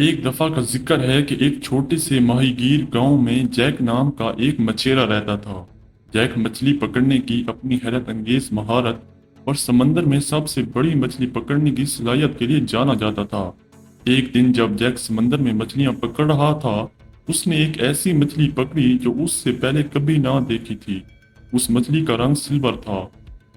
एक दफा का जिक्र है कि एक छोटे से माहीगीर गांव में जैक नाम का एक मछेरा रहता था। जैक मछली पकड़ने की अपनी हैरत अंगेज महारत और समंदर में सबसे बड़ी मछली पकड़ने की सलाहियत के लिए जाना जाता था। एक दिन जब जैक समंदर में मछलियां पकड़ रहा था, उसने एक ऐसी मछली पकड़ी जो उससे पहले कभी ना देखी थी। उस मछली का रंग सिल्वर था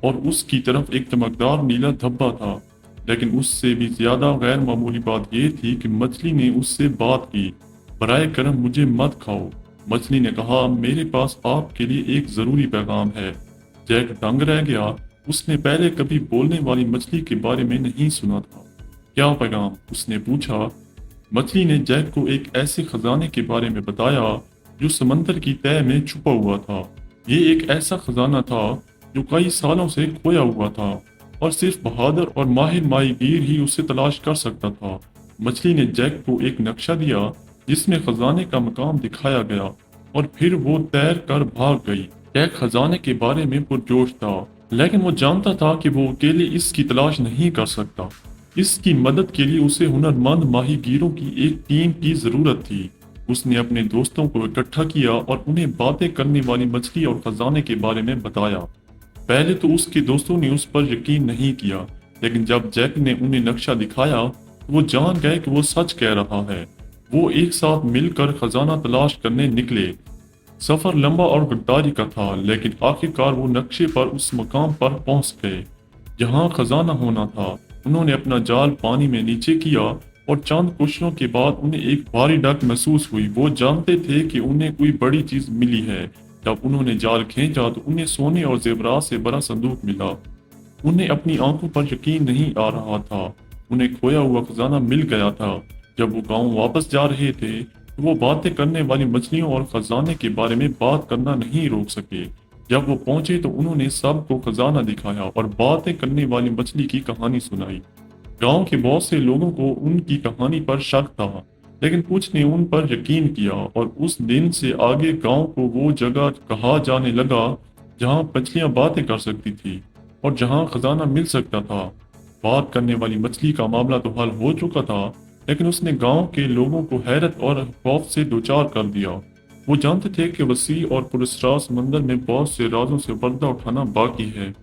और उसकी तरफ एक चमकदार नीला धब्बा था। लेकिन उससे भी ज्यादा गैर मामूली बात यह थी कि मछली ने उससे बात की। बराए करम मुझे मत खाओ, मछली ने कहा, मेरे पास आपके लिए एक जरूरी पैगाम है। जैक दंग रह गया। उसने पहले कभी बोलने वाली मछली के बारे में नहीं सुना था। क्या पैगाम? उसने पूछा। मछली ने जैक को एक ऐसे खजाने के बारे में बताया जो समंदर की तह में छुपा हुआ था। ये एक ऐसा खजाना था जो कई सालों से खोया हुआ था और सिर्फ बहादुर और माहिर माहीगीर ही उसे तलाश कर सकता था। मछली ने जैक को एक नक्शा दिया जिसमें खजाने का मकाम दिखाया गया और फिर वो तैर कर भाग गई। जैक खजाने के बारे में पुरजोश था, लेकिन वो जानता था कि वो अकेले इसकी तलाश नहीं कर सकता। इसकी मदद के लिए उसे हुनरमंद माहीगीरों की एक टीम की जरूरत थी। उसने अपने दोस्तों को इकट्ठा किया और उन्हें बातें करने वाली मछली और खजाने के बारे में बताया। पहले तो उसके दोस्तों ने उस पर यकीन नहीं किया, लेकिन जब जैक ने उन्हें नक्शा दिखाया तो वो जान गए कि वो सच कह रहा है। वो एक साथ मिलकर खजाना तलाश करने निकले। सफर लंबा और गद्दारी का था, लेकिन आखिरकार वो नक्शे पर उस मकाम पर पहुंच गए जहां खजाना होना था। उन्होंने अपना जाल पानी में नीचे किया और चंद कोशिशों के बाद उन्हें एक भारी डक महसूस हुई। वो जानते थे कि उन्हें कोई बड़ी चीज मिली है। जब उन्होंने जाल खींचा तो उन्हें सोने और जेवरात से बड़ा संदूक मिला। उन्हें अपनी आंखों पर यकीन नहीं आ रहा था। उन्हें खोया हुआ खजाना मिल गया था। जब वो गांव वापस जा रहे थे तो वो बातें करने वाली मछलियों और खजाने के बारे में बात करना नहीं रोक सके। जब वो पहुंचे तो उन्होंने सबको खजाना दिखाया और बातें करने वाली मछली की कहानी सुनाई। गांव के बहुत से लोगों को उनकी कहानी पर शक था, लेकिन कुछ ने उन पर यकीन किया और उस दिन से आगे गांव को वो जगह कहा जाने लगा जहां मछलियां बातें कर सकती थी और जहां खजाना मिल सकता था। बात करने वाली मछली का मामला तो हल हो चुका था, लेकिन उसने गांव के लोगों को हैरत और खौफ से दो चार कर दिया। वो जानते थे कि वसी और पुरस्कार समंदर में बहुत से राजों से पर्दा उठाना बाकी है।